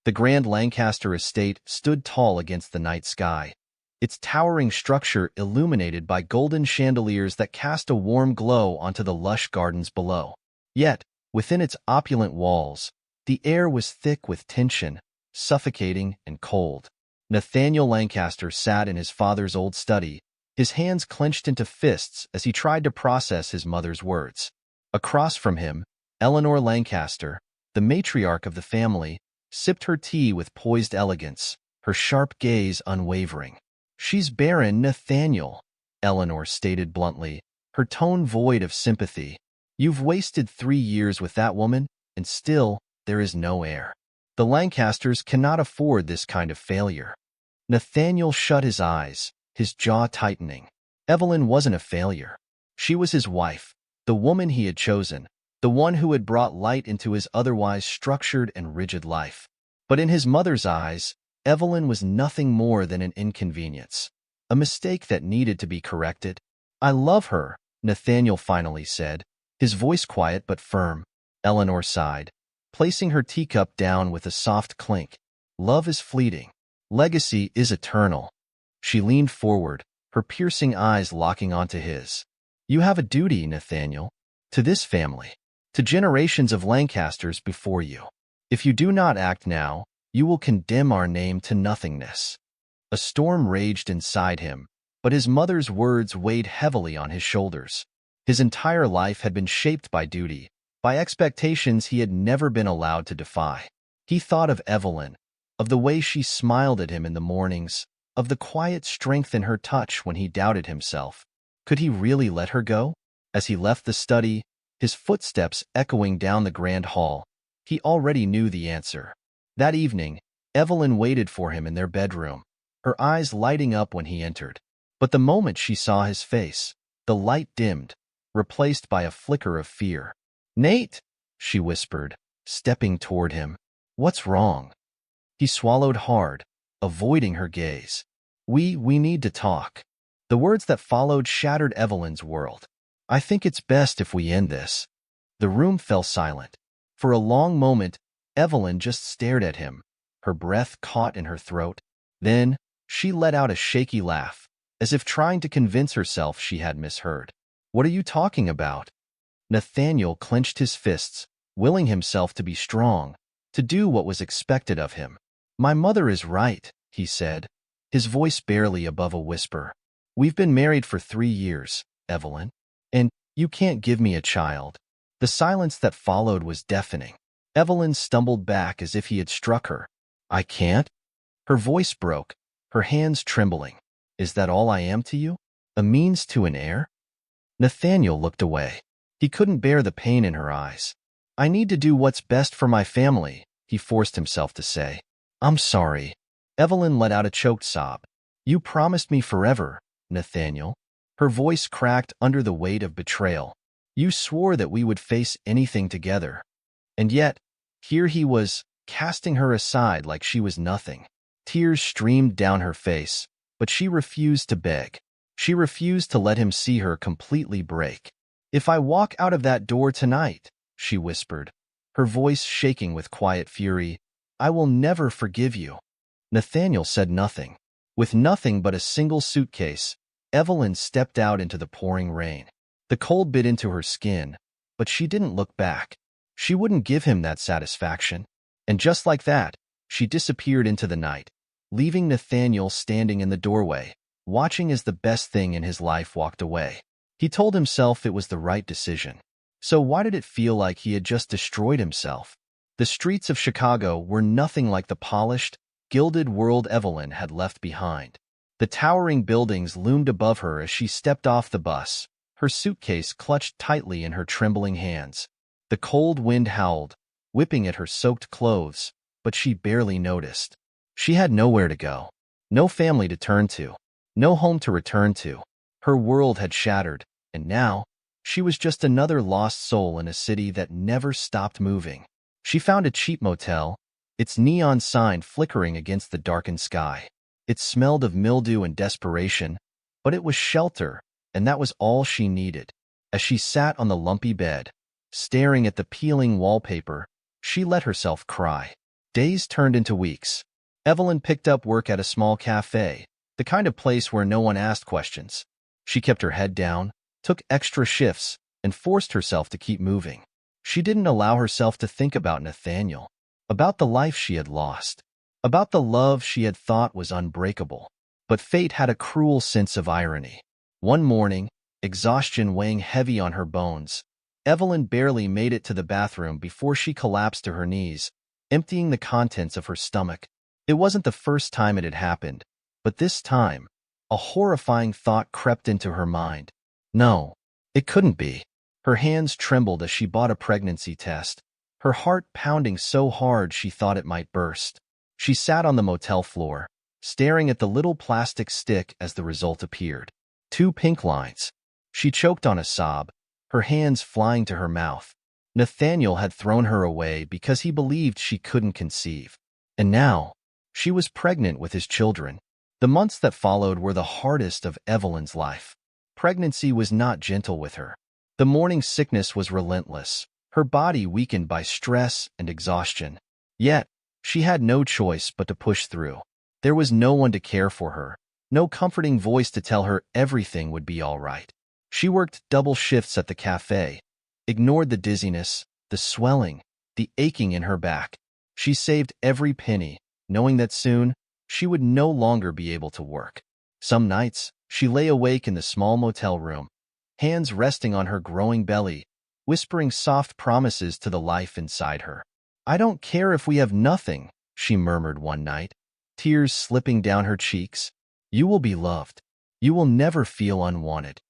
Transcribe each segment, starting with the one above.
The grand Lancaster estate stood tall against the night sky, its towering structure illuminated by golden chandeliers that cast a warm glow onto the lush gardens below. Yet, within its opulent walls, the air was thick with tension, suffocating and cold. Nathaniel Lancaster sat in his father's old study, his hands clenched into fists as he tried to process his mother's words. Across from him, Eleanor Lancaster, the matriarch of the family, sipped her tea with poised elegance, her sharp gaze unwavering. "She's barren, Nathaniel," Eleanor stated bluntly, her tone void of sympathy. "You've wasted 3 years with that woman, and still there is no heir. The Lancasters cannot afford this kind of failure." Nathaniel shut his eyes, his jaw tightening. Evelyn wasn't a failure. She was his wife, the woman he had chosen, the one who had brought light into his otherwise structured and rigid life. But in his mother's eyes, Evelyn was nothing more than an inconvenience, a mistake that needed to be corrected. "I love her," Nathaniel finally said, his voice quiet but firm. Eleanor sighed, placing her teacup down with a soft clink. "Love is fleeting. Legacy is eternal." She leaned forward, her piercing eyes locking onto his. "You have a duty, Nathaniel, to this family, to generations of Lancasters before you. If you do not act now, you will condemn our name to nothingness." A storm raged inside him, but his mother's words weighed heavily on his shoulders. His entire life had been shaped by duty, by expectations he had never been allowed to defy. He thought of Evelyn, of the way she smiled at him in the mornings, of the quiet strength in her touch when he doubted himself. Could he really let her go? As he left the study, his footsteps echoing down the grand hall, he already knew the answer. That evening, Evelyn waited for him in their bedroom, her eyes lighting up when he entered. But the moment she saw his face, the light dimmed, replaced by a flicker of fear. "Nate," she whispered, stepping toward him. "What's wrong?" He swallowed hard, avoiding her gaze. We need to talk." The words that followed shattered Evelyn's world. "I think it's best if we end this." The room fell silent. For a long moment, Evelyn just stared at him, her breath caught in her throat. Then, she let out a shaky laugh, as if trying to convince herself she had misheard. "What are you talking about?" Nathaniel clenched his fists, willing himself to be strong, to do what was expected of him. "My mother is right," he said, his voice barely above a whisper. "We've been married for 3 years, Evelyn, and you can't give me a child." The silence that followed was deafening. Evelyn stumbled back as if he had struck her. "I can't?" Her voice broke, her hands trembling. "Is that all I am to you? A means to an heir?" Nathaniel looked away. He couldn't bear the pain in her eyes. "I need to do what's best for my family," he forced himself to say. "I'm sorry." Evelyn let out a choked sob. "You promised me forever, Nathaniel." Her voice cracked under the weight of betrayal. "You swore that we would face anything together." And yet, here he was, casting her aside like she was nothing. Tears streamed down her face, but she refused to beg. She refused to let him see her completely break. "If I walk out of that door tonight," she whispered, her voice shaking with quiet fury, "I will never forgive you." Nathaniel said nothing. With nothing but a single suitcase, Evelyn stepped out into the pouring rain. The cold bit into her skin, but she didn't look back. She wouldn't give him that satisfaction. And just like that, she disappeared into the night, leaving Nathaniel standing in the doorway, watching as the best thing in his life walked away. He told himself it was the right decision. So why did it feel like he had just destroyed himself? The streets of Chicago were nothing like the polished, gilded world Evelyn had left behind. The towering buildings loomed above her as she stepped off the bus, her suitcase clutched tightly in her trembling hands. The cold wind howled, whipping at her soaked clothes, but she barely noticed. She had nowhere to go, no family to turn to, no home to return to. Her world had shattered, and now, she was just another lost soul in a city that never stopped moving. She found a cheap motel, its neon sign flickering against the darkened sky. It smelled of mildew and desperation, but it was shelter, and that was all she needed. As she sat on the lumpy bed, staring at the peeling wallpaper, she let herself cry. Days turned into weeks. Evelyn picked up work at a small cafe, the kind of place where no one asked questions. She kept her head down, took extra shifts, and forced herself to keep moving. She didn't allow herself to think about Nathaniel, about the life she had lost, about the love she had thought was unbreakable. But fate had a cruel sense of irony. One morning, exhaustion weighing heavy on her bones, Evelyn barely made it to the bathroom before she collapsed to her knees, emptying the contents of her stomach. It wasn't the first time it had happened, but this time, a horrifying thought crept into her mind. No, it couldn't be. Her hands trembled as she bought a pregnancy test, her heart pounding so hard she thought it might burst. She sat on the motel floor, staring at the little plastic stick as the result appeared. 2 pink lines. She choked on a sob, her hands flying to her mouth. Nathaniel had thrown her away because he believed she couldn't conceive. And now, she was pregnant with his children. The months that followed were the hardest of Evelyn's life. Pregnancy was not gentle with her. The morning sickness was relentless, her body weakened by stress and exhaustion. Yet, she had no choice but to push through. There was no one to care for her, no comforting voice to tell her everything would be all right. She worked double shifts at the cafe, ignored the dizziness, the swelling, the aching in her back. She saved every penny, knowing that soon she would no longer be able to work. Some nights, she lay awake in the small motel room, hands resting on her growing belly, whispering soft promises to the life inside her. "I don't care if we have nothing," she murmured one night, tears slipping down her cheeks. "You will be loved. You will never feel unwanted."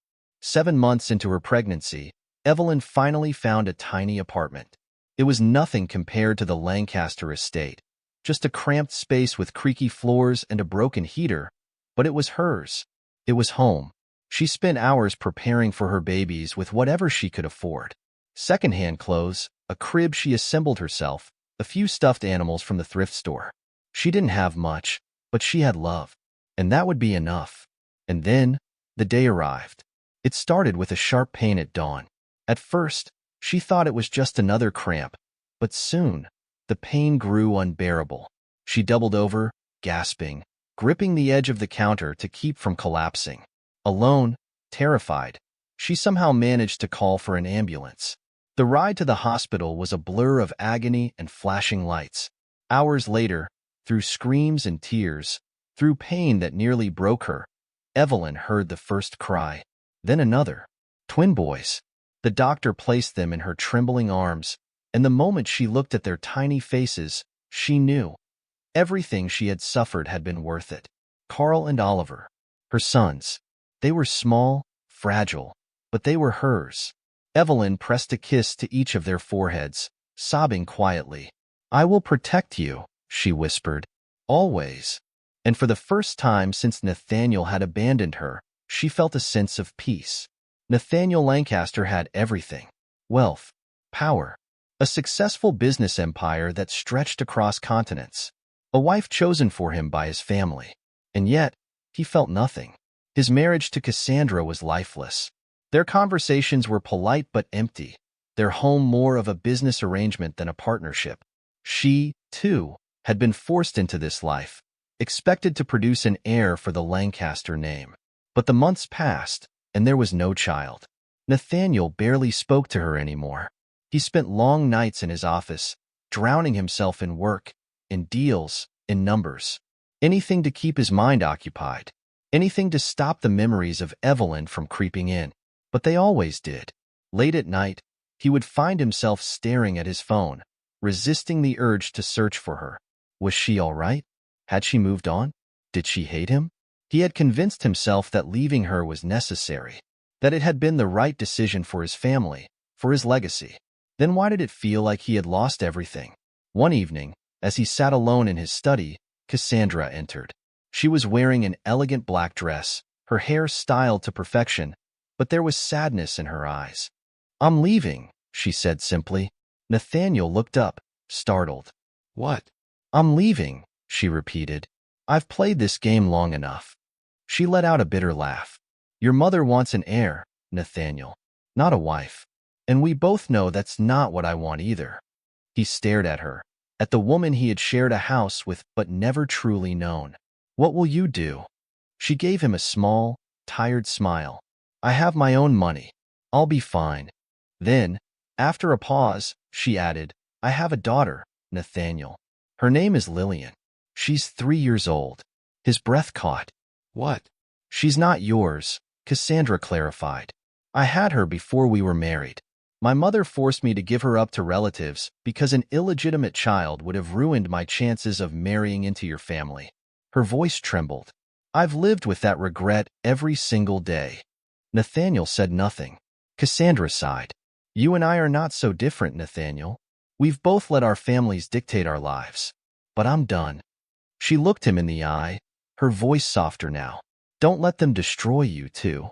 7 months into her pregnancy, Evelyn finally found a tiny apartment. It was nothing compared to the Lancaster estate, just a cramped space with creaky floors and a broken heater, but it was hers. It was home. She spent hours preparing for her babies with whatever she could afford. Secondhand clothes, a crib she assembled herself, a few stuffed animals from the thrift store. She didn't have much, but she had love, and that would be enough. And then, the day arrived. It started with a sharp pain at dawn. At first, she thought it was just another cramp, but soon, the pain grew unbearable. She doubled over, gasping, gripping the edge of the counter to keep from collapsing. Alone, terrified, she somehow managed to call for an ambulance. The ride to the hospital was a blur of agony and flashing lights. Hours later, through screams and tears, through pain that nearly broke her, Evelyn heard the first cry, then another. Twin boys. The doctor placed them in her trembling arms, and the moment she looked at their tiny faces, she knew. Everything she had suffered had been worth it. Carl and Oliver, her sons. They were small, fragile, but they were hers. Evelyn pressed a kiss to each of their foreheads, sobbing quietly. "I will protect you," she whispered. "Always." And for the first time since Nathaniel had abandoned her, she felt a sense of peace. Nathaniel Lancaster had everything: wealth, power, a successful business empire that stretched across continents, a wife chosen for him by his family. And yet, he felt nothing. His marriage to Cassandra was lifeless. Their conversations were polite but empty, their home more of a business arrangement than a partnership. She, too, had been forced into this life, expected to produce an heir for the Lancaster name. But the months passed, and there was no child. Nathaniel barely spoke to her anymore. He spent long nights in his office, drowning himself in work, in deals, in numbers. Anything to keep his mind occupied. Anything to stop the memories of Evelyn from creeping in. But they always did. Late at night, he would find himself staring at his phone, resisting the urge to search for her. Was she all right? Had she moved on? Did she hate him? He had convinced himself that leaving her was necessary, that it had been the right decision for his family, for his legacy. Then why did it feel like he had lost everything? One evening, as he sat alone in his study, Cassandra entered. She was wearing an elegant black dress, her hair styled to perfection, but there was sadness in her eyes. "I'm leaving," she said simply. Nathaniel looked up, startled. "What?" "I'm leaving," she repeated. "I've played this game long enough." She let out a bitter laugh. "Your mother wants an heir, Nathaniel, not a wife. And we both know that's not what I want either." He stared at her, at the woman he had shared a house with but never truly known. "What will you do?" She gave him a small, tired smile. "I have my own money. I'll be fine." Then, after a pause, she added, "I have a daughter, Nathaniel. Her name is Lillian. She's 3 years old." His breath caught. "What?" "She's not yours," Cassandra clarified. "I had her before we were married. My mother forced me to give her up to relatives because an illegitimate child would have ruined my chances of marrying into your family." Her voice trembled. "I've lived with that regret every single day." Nathaniel said nothing. Cassandra sighed. "You and I are not so different, Nathaniel. We've both let our families dictate our lives. But I'm done." She looked him in the eye, her voice softer now. "Don't let them destroy you, too."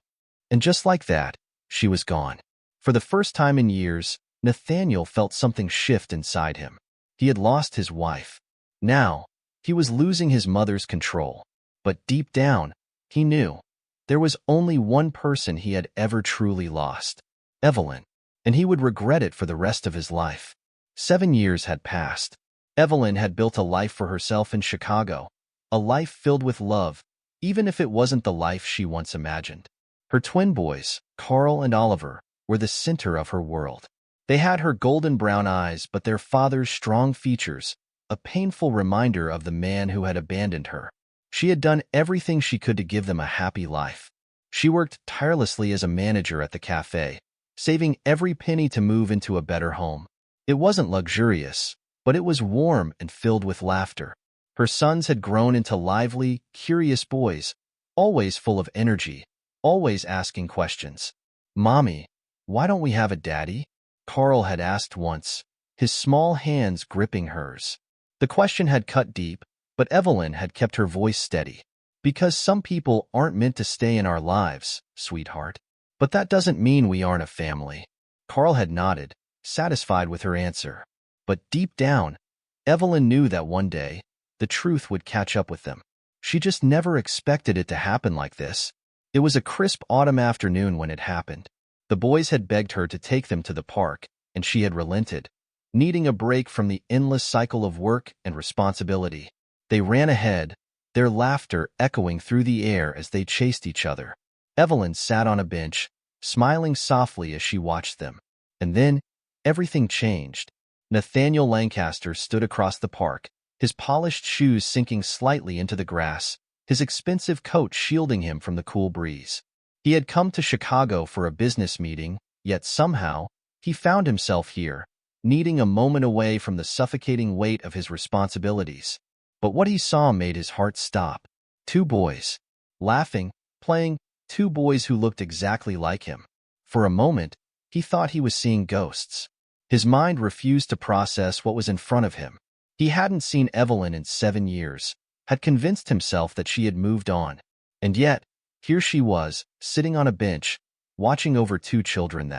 And just like that, she was gone. For the first time in years, Nathaniel felt something shift inside him. He had lost his wife. Now, he was losing his mother's control. But deep down, he knew there was only one person he had ever truly lost: Evelyn, and he would regret it for the rest of his life. 7 years had passed. Evelyn had built a life for herself in Chicago, a life filled with love, even if it wasn't the life she once imagined. Her twin boys, Carl and Oliver, were the center of her world. They had her golden brown eyes, but their father's strong features, a painful reminder of the man who had abandoned her. She had done everything she could to give them a happy life. She worked tirelessly as a manager at the cafe, saving every penny to move into a better home. It wasn't luxurious, but it was warm and filled with laughter. Her sons had grown into lively, curious boys, always full of energy, always asking questions. "Mommy, why don't we have a daddy?" Carl had asked once, his small hands gripping hers. The question had cut deep, but Evelyn had kept her voice steady. "Because some people aren't meant to stay in our lives, sweetheart. But that doesn't mean we aren't a family." Carl had nodded, satisfied with her answer. But deep down, Evelyn knew that one day, the truth would catch up with them. She just never expected it to happen like this. It was a crisp autumn afternoon when it happened. The boys had begged her to take them to the park, and she had relented, needing a break from the endless cycle of work and responsibility. They ran ahead, their laughter echoing through the air as they chased each other. Evelyn sat on a bench, smiling softly as she watched them. And then, everything changed. Nathaniel Lancaster stood across the park, his polished shoes sinking slightly into the grass, his expensive coat shielding him from the cool breeze. He had come to Chicago for a business meeting, yet somehow, he found himself here, needing a moment away from the suffocating weight of his responsibilities. But what he saw made his heart stop. 2 boys. Laughing, playing, 2 boys who looked exactly like him. For a moment, he thought he was seeing ghosts. His mind refused to process what was in front of him. He hadn't seen Evelyn in 7 years, had convinced himself that she had moved on. And yet, here she was, sitting on a bench, watching over 2 children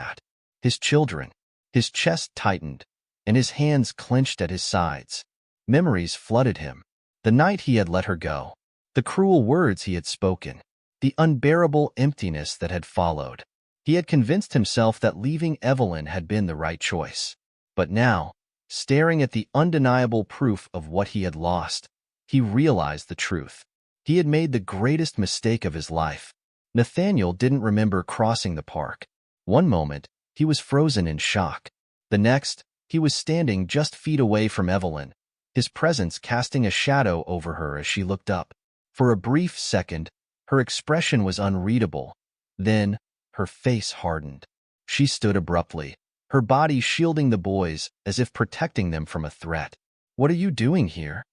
his children. His chest tightened, and his hands clenched at his sides. Memories flooded him. The night he had let her go. The cruel words he had spoken. The unbearable emptiness that had followed. He had convinced himself that leaving Evelyn had been the right choice. But now, staring at the undeniable proof of what he had lost, he realized the truth. He had made the greatest mistake of his life. Nathaniel didn't remember crossing the park. One moment, he was frozen in shock. The next, he was standing just feet away from Evelyn, his presence casting a shadow over her as she looked up. For a brief second, her expression was unreadable. Then, her face hardened. She stood abruptly, her body shielding the boys as if protecting them from a threat. "What are you doing here?"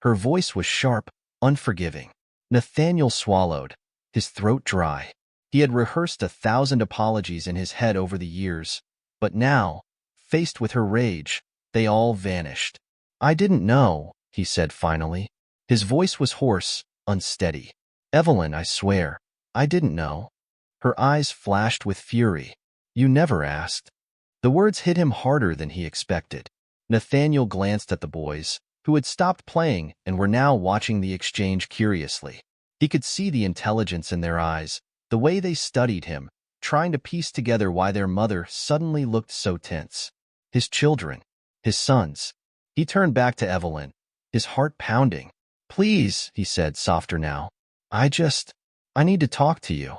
Her voice was sharp, unforgiving. Nathaniel swallowed, his throat dry. He had rehearsed 1,000 apologies in his head over the years, but now, faced with her rage, they all vanished. "I didn't know," he said finally. His voice was hoarse, unsteady. "Evelyn, I swear, I didn't know." Her eyes flashed with fury. "You never asked." The words hit him harder than he expected. Nathaniel glanced at the boys, who had stopped playing and were now watching the exchange curiously. He could see the intelligence in their eyes, the way they studied him, trying to piece together why their mother suddenly looked so tense. His children, his sons. He turned back to Evelyn, his heart pounding. Please, he said, softer now. I need to talk to you.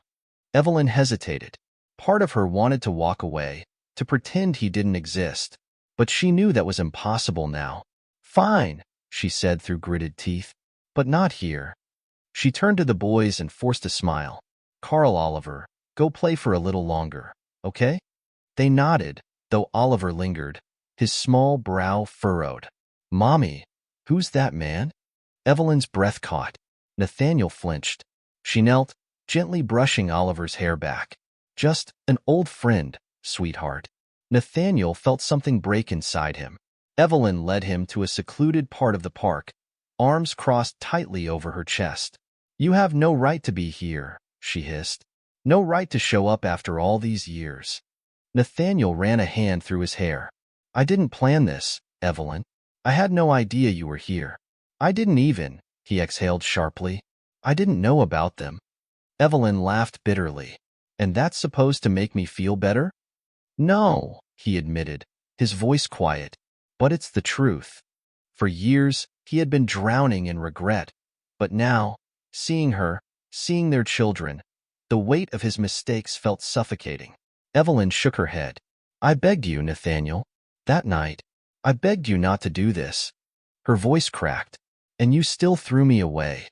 Evelyn hesitated. Part of her wanted to walk away, to pretend he didn't exist, but she knew that was impossible now. Fine, she said through gritted teeth, but not here. She turned to the boys and forced a smile. Carl, Oliver, go play for a little longer, okay? They nodded, though Oliver lingered, his small brow furrowed. Mommy, who's that man? Evelyn's breath caught. Nathaniel flinched. She knelt, gently brushing Oliver's hair back. Just an old friend, sweetheart. Nathaniel felt something break inside him. Evelyn led him to a secluded part of the park, arms crossed tightly over her chest. You have no right to be here, she hissed. No right to show up after all these years. Nathaniel ran a hand through his hair. I didn't plan this, Evelyn. I had no idea you were here. I didn't even, he exhaled sharply. I didn't know about them. Evelyn laughed bitterly. And that's supposed to make me feel better? No, he admitted, his voice quiet. But it's the truth. For years, he had been drowning in regret. But now, seeing her, seeing their children, the weight of his mistakes felt suffocating. Evelyn shook her head. I begged you, Nathaniel. That night, I begged you not to do this. Her voice cracked. And you still threw me away.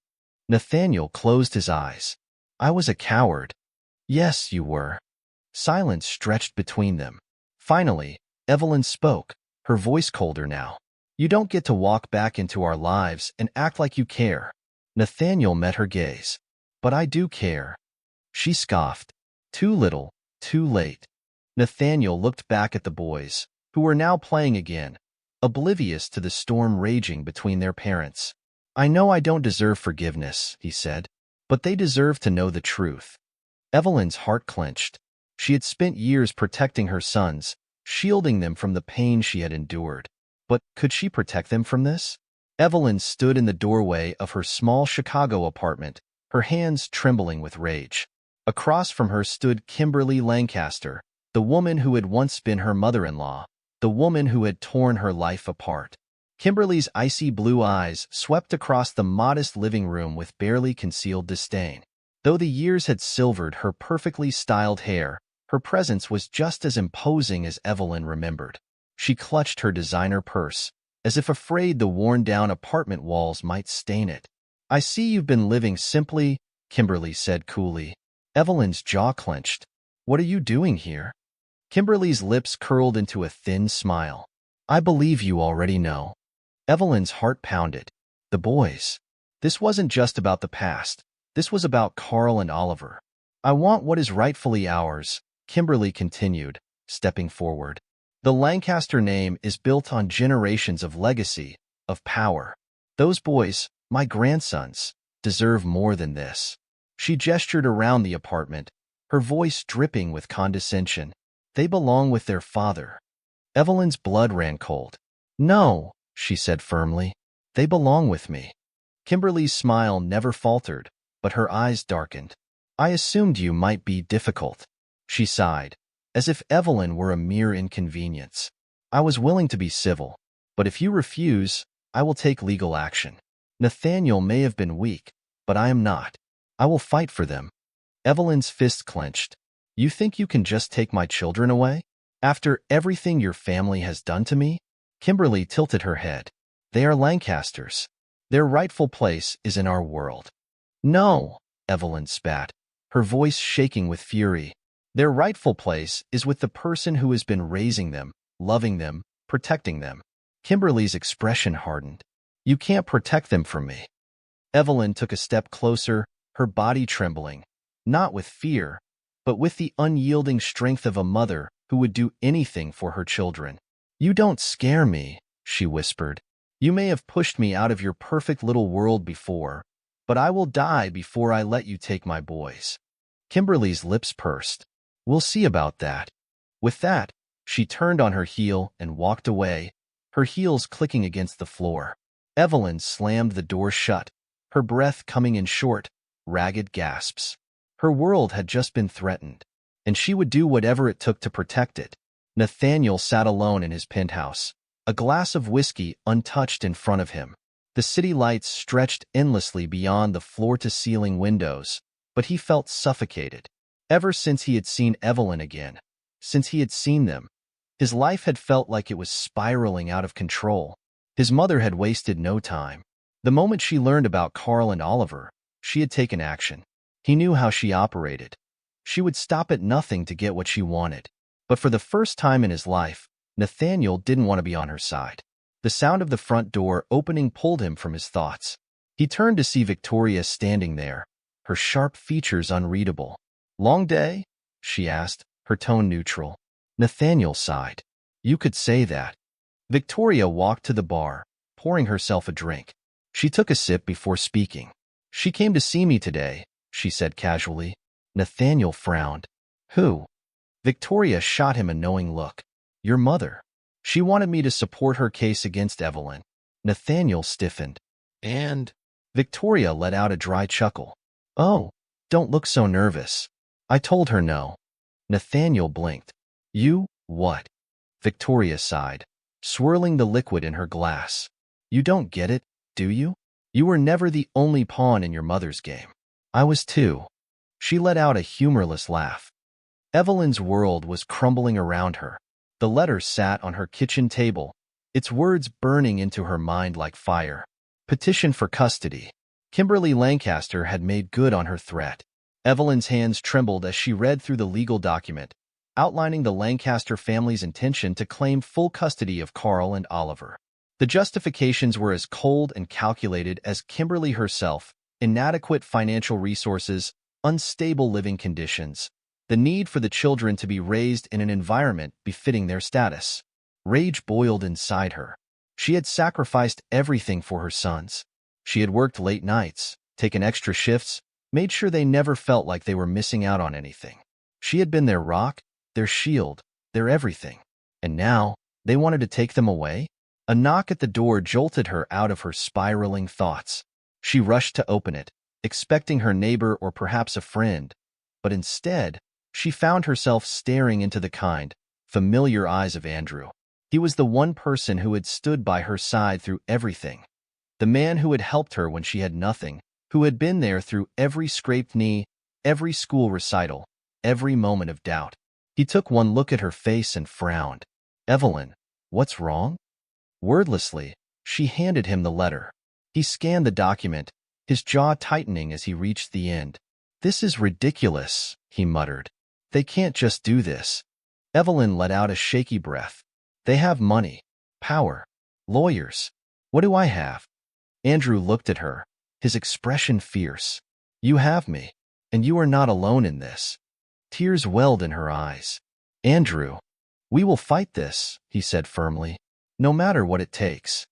Nathaniel closed his eyes. I was a coward. Yes, you were. Silence stretched between them. Finally, Evelyn spoke, her voice colder now. You don't get to walk back into our lives and act like you care. Nathaniel met her gaze. But I do care. She scoffed. Too little, too late. Nathaniel looked back at the boys, who were now playing again, oblivious to the storm raging between their parents. I know I don't deserve forgiveness, he said, but they deserve to know the truth. Evelyn's heart clenched. She had spent years protecting her sons, shielding them from the pain she had endured. But could she protect them from this? Evelyn stood in the doorway of her small Chicago apartment, her hands trembling with rage. Across from her stood Kimberly Lancaster, the woman who had once been her mother-in-law, the woman who had torn her life apart. Kimberly's icy blue eyes swept across the modest living room with barely concealed disdain. Though the years had silvered her perfectly styled hair, her presence was just as imposing as Evelyn remembered. She clutched her designer purse, as if afraid the worn-down apartment walls might stain it. I see you've been living simply, Kimberly said coolly. Evelyn's jaw clenched. What are you doing here? Kimberly's lips curled into a thin smile. I believe you already know. Evelyn's heart pounded. The boys. This wasn't just about the past. This was about Carl and Oliver. I want what is rightfully ours, Kimberly continued, stepping forward. The Lancaster name is built on generations of legacy, of power. Those boys, my grandsons, deserve more than this. She gestured around the apartment, her voice dripping with condescension. They belong with their father. Evelyn's blood ran cold. No, she said firmly. They belong with me. Kimberly's smile never faltered, but her eyes darkened. I assumed you might be difficult. She sighed, as if Evelyn were a mere inconvenience. I was willing to be civil, but if you refuse, I will take legal action. Nathaniel may have been weak, but I am not. I will fight for them. Evelyn's fist clenched. You think you can just take my children away? After everything your family has done to me? Kimberly tilted her head. They are Lancasters. Their rightful place is in our world. No, Evelyn spat, her voice shaking with fury. Their rightful place is with the person who has been raising them, loving them, protecting them. Kimberly's expression hardened. You can't protect them from me. Evelyn took a step closer, her body trembling, not with fear, but with the unyielding strength of a mother who would do anything for her children. You don't scare me, she whispered. You may have pushed me out of your perfect little world before, but I will die before I let you take my boys. Kimberly's lips pursed. We'll see about that. With that, she turned on her heel and walked away, her heels clicking against the floor. Evelyn slammed the door shut, her breath coming in short, ragged gasps. Her world had just been threatened, and she would do whatever it took to protect it. Nathaniel sat alone in his penthouse, a glass of whiskey untouched in front of him. The city lights stretched endlessly beyond the floor-to-ceiling windows, but he felt suffocated. Ever since he had seen Evelyn again, since he had seen them, his life had felt like it was spiraling out of control. His mother had wasted no time. The moment she learned about Carl and Oliver, she had taken action. He knew how she operated. She would stop at nothing to get what she wanted. But for the first time in his life, Nathaniel didn't want to be on her side. The sound of the front door opening pulled him from his thoughts. He turned to see Victoria standing there, her sharp features unreadable. "Long day?" she asked, her tone neutral. Nathaniel sighed. "You could say that." Victoria walked to the bar, pouring herself a drink. She took a sip before speaking. "She came to see me today," she said casually. Nathaniel frowned. "Who?" Victoria shot him a knowing look. "Your mother. She wanted me to support her case against Evelyn." Nathaniel stiffened. "And?" Victoria let out a dry chuckle. "Oh, don't look so nervous. I told her no." Nathaniel blinked. "You, what?" Victoria sighed, swirling the liquid in her glass. "You don't get it, do you? You were never the only pawn in your mother's game. I was too." She let out a humorless laugh. Evelyn's world was crumbling around her. The letter sat on her kitchen table, its words burning into her mind like fire. Petition for custody. Kimberly Lancaster had made good on her threat. Evelyn's hands trembled as she read through the legal document, outlining the Lancaster family's intention to claim full custody of Carl and Oliver. The justifications were as cold and calculated as Kimberly herself: inadequate financial resources, unstable living conditions, the need for the children to be raised in an environment befitting their status. Rage boiled inside her. She had sacrificed everything for her sons. She had worked late nights, taken extra shifts, made sure they never felt like they were missing out on anything. She had been their rock, their shield, their everything. And now, they wanted to take them away? A knock at the door jolted her out of her spiraling thoughts. She rushed to open it, expecting her neighbor or perhaps a friend. But instead, she found herself staring into the kind, familiar eyes of Andrew. He was the one person who had stood by her side through everything. The man who had helped her when she had nothing, who had been there through every scraped knee, every school recital, every moment of doubt. He took one look at her face and frowned. "Evelyn, what's wrong?" Wordlessly, she handed him the letter. He scanned the document, his jaw tightening as he reached the end. "This is ridiculous," he muttered. "They can't just do this." Evelyn let out a shaky breath. "They have money, power, lawyers. What do I have?" Andrew looked at her, his expression fierce. "You have me, and you are not alone in this." Tears welled in her eyes. "Andrew, we will fight this," he said firmly, "no matter what it takes."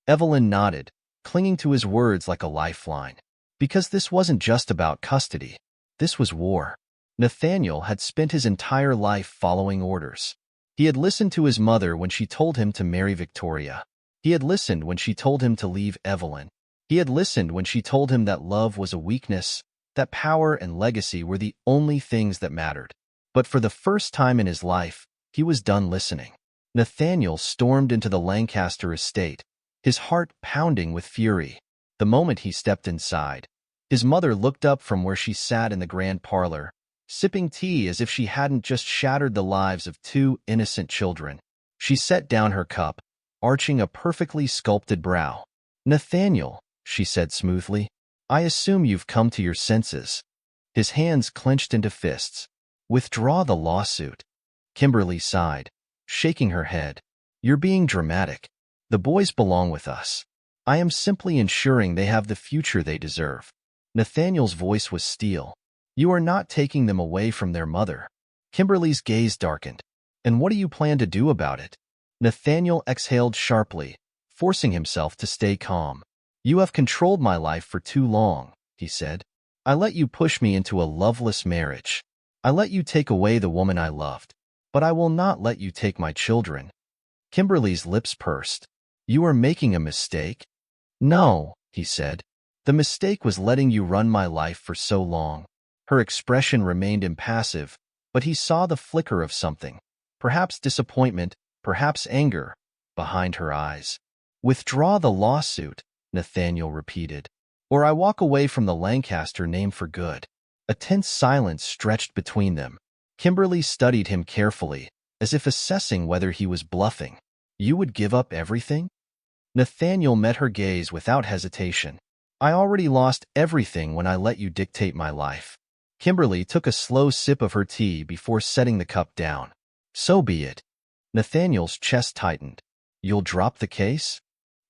Evelyn nodded, clinging to his words like a lifeline. Because this wasn't just about custody. This was war. Nathaniel had spent his entire life following orders. He had listened to his mother when she told him to marry Victoria. He had listened when she told him to leave Evelyn. He had listened when she told him that love was a weakness, that power and legacy were the only things that mattered. But for the first time in his life, he was done listening. Nathaniel stormed into the Lancaster estate, his heart pounding with fury. The moment he stepped inside, his mother looked up from where she sat in the grand parlor, sipping tea as if she hadn't just shattered the lives of two innocent children. She set down her cup, arching a perfectly sculpted brow. "Nathaniel," she said smoothly, "I assume you've come to your senses." His hands clenched into fists. "Withdraw the lawsuit." Kimberly sighed, shaking her head. "You're being dramatic. The boys belong with us. I am simply ensuring they have the future they deserve." Nathaniel's voice was steel. "You are not taking them away from their mother." Kimberly's gaze darkened. "And what do you plan to do about it?" Nathaniel exhaled sharply, forcing himself to stay calm. "You have controlled my life for too long," he said. "I let you push me into a loveless marriage. I let you take away the woman I loved. But I will not let you take my children." Kimberly's lips pursed. "You are making a mistake?" "No," he said. "The mistake was letting you run my life for so long." Her expression remained impassive, but he saw the flicker of something. Perhaps disappointment, perhaps anger, behind her eyes. "Withdraw the lawsuit," Nathaniel repeated, "or I walk away from the Lancaster name for good." A tense silence stretched between them. Kimberly studied him carefully, as if assessing whether he was bluffing. "You would give up everything?" Nathaniel met her gaze without hesitation. "I already lost everything when I let you dictate my life." Kimberly took a slow sip of her tea before setting the cup down. "So be it." Nathaniel's chest tightened. "You'll drop the case?"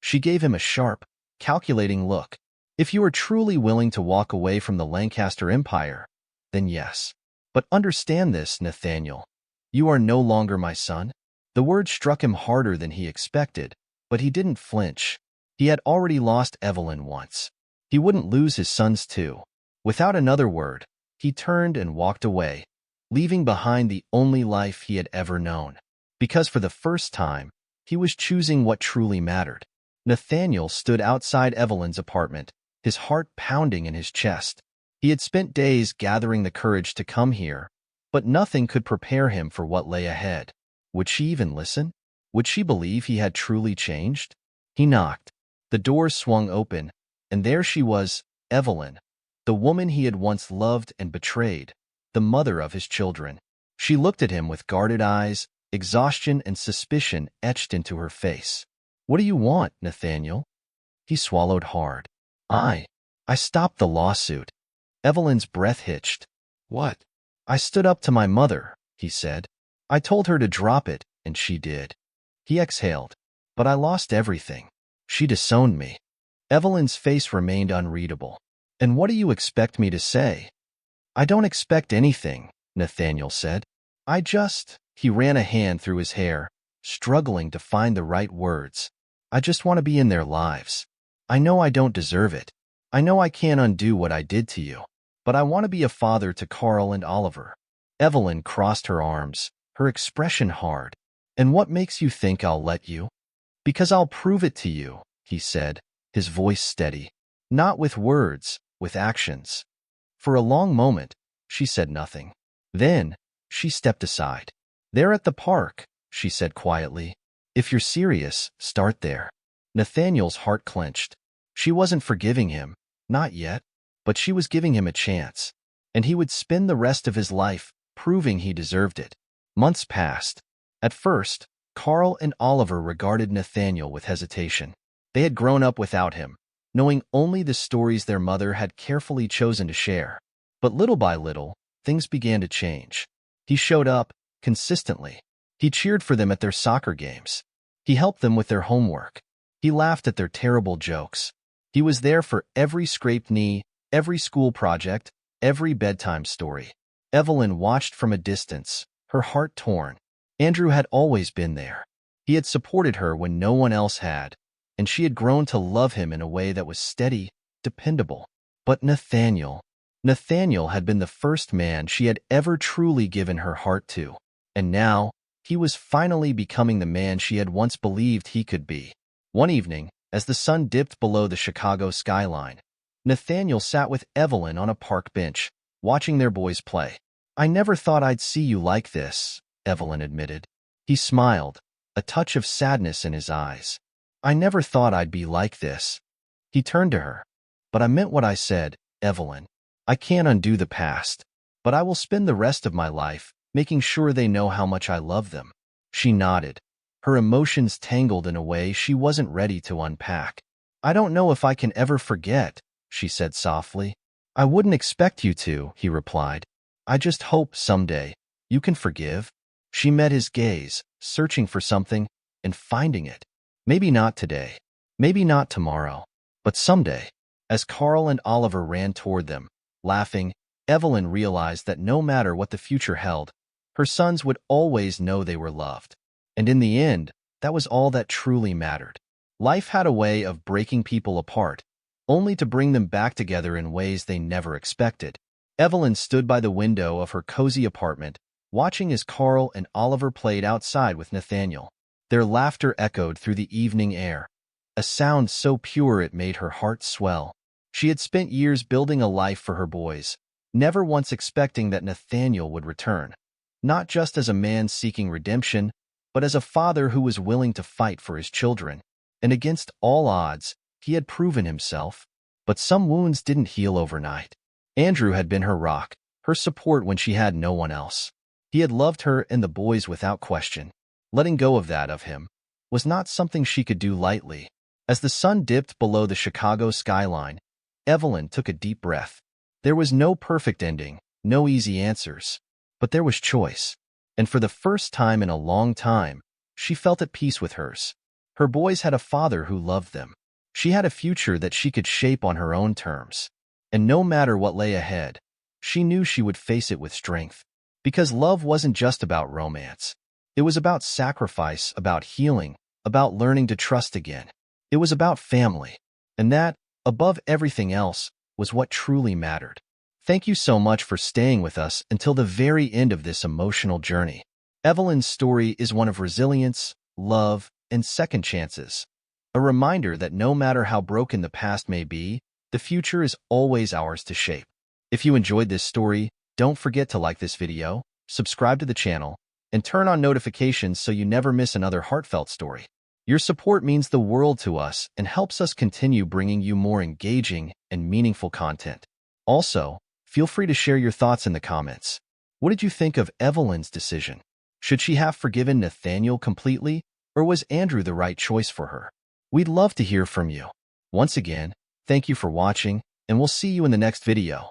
She gave him a sharp, calculating look. "If you are truly willing to walk away from the Lancaster Empire, then yes. But understand this, Nathaniel. You are no longer my son." The word struck him harder than he expected, but he didn't flinch. He had already lost Evelyn once. He wouldn't lose his sons too. Without another word, he turned and walked away, leaving behind the only life he had ever known. Because for the first time, he was choosing what truly mattered. Nathaniel stood outside Evelyn's apartment, his heart pounding in his chest. He had spent days gathering the courage to come here, but nothing could prepare him for what lay ahead. Would she even listen? Would she believe he had truly changed? He knocked. The door swung open, and there she was, Evelyn, the woman he had once loved and betrayed, the mother of his children. She looked at him with guarded eyes, exhaustion and suspicion etched into her face. "What do you want, Nathaniel?" He swallowed hard. I stopped the lawsuit." Evelyn's breath hitched. "What?" "I stood up to my mother," he said. "I told her to drop it, and she did." He exhaled. "But I lost everything. She disowned me." Evelyn's face remained unreadable. "And what do you expect me to say?" "I don't expect anything," Nathaniel said. He ran a hand through his hair, struggling to find the right words. "I just want to be in their lives. I know I don't deserve it. I know I can't undo what I did to you. But I want to be a father to Carl and Oliver." Evelyn crossed her arms, her expression hard. "And what makes you think I'll let you?" "Because I'll prove it to you," he said, his voice steady. "Not with words, with actions." For a long moment, she said nothing. Then, she stepped aside. "They're at the park," she said quietly. "If you're serious, start there." Nathaniel's heart clenched. She wasn't forgiving him, not yet, but she was giving him a chance, and he would spend the rest of his life proving he deserved it. Months passed. At first, Carl and Oliver regarded Nathaniel with hesitation. They had grown up without him, knowing only the stories their mother had carefully chosen to share. But little by little, things began to change. He showed up, consistently. He cheered for them at their soccer games. He helped them with their homework. He laughed at their terrible jokes. He was there for every scraped knee, every school project, every bedtime story. Evelyn watched from a distance, her heart torn. Andrew had always been there. He had supported her when no one else had, and she had grown to love him in a way that was steady, dependable. But Nathaniel had been the first man she had ever truly given her heart to, and now he was finally becoming the man she had once believed he could be. One evening, as the sun dipped below the Chicago skyline, Nathaniel sat with Evelyn on a park bench, watching their boys play. "I never thought I'd see you like this," Evelyn admitted. He smiled, a touch of sadness in his eyes. "I never thought I'd be like this." He turned to her. "But I meant what I said, Evelyn. I can't undo the past, but I will spend the rest of my life making sure they know how much I love them." She nodded, her emotions tangled in a way she wasn't ready to unpack. "I don't know if I can ever forget," she said softly. "I wouldn't expect you to," he replied. "I just hope someday you can forgive." She met his gaze, searching for something and finding it. Maybe not today, maybe not tomorrow, but someday. As Carl and Oliver ran toward them, laughing, Evelyn realized that no matter what the future held, her sons would always know they were loved. And in the end, that was all that truly mattered. Life had a way of breaking people apart, only to bring them back together in ways they never expected. Evelyn stood by the window of her cozy apartment, watching as Carl and Oliver played outside with Nathaniel. Their laughter echoed through the evening air, a sound so pure it made her heart swell. She had spent years building a life for her boys, never once expecting that Nathaniel would return. Not just as a man seeking redemption, but as a father who was willing to fight for his children. And against all odds, he had proven himself. But some wounds didn't heal overnight. Andrew had been her rock, her support when she had no one else. He had loved her and the boys without question. Letting go of that of him was not something she could do lightly. As the sun dipped below the Chicago skyline, Evelyn took a deep breath. There was no perfect ending, no easy answers, but there was choice. And for the first time in a long time, she felt at peace with hers. Her boys had a father who loved them. She had a future that she could shape on her own terms. And no matter what lay ahead, she knew she would face it with strength. Because love wasn't just about romance. It was about sacrifice, about healing, about learning to trust again. It was about family. And that, above everything else, was what truly mattered. Thank you so much for staying with us until the very end of this emotional journey. Evelyn's story is one of resilience, love, and second chances. A reminder that no matter how broken the past may be, the future is always ours to shape. If you enjoyed this story, don't forget to like this video, subscribe to the channel, and turn on notifications so you never miss another heartfelt story. Your support means the world to us and helps us continue bringing you more engaging and meaningful content. Also, feel free to share your thoughts in the comments. What did you think of Evelyn's decision? Should she have forgiven Nathaniel completely, or was Andrew the right choice for her? We'd love to hear from you. Once again, thank you for watching, and we'll see you in the next video.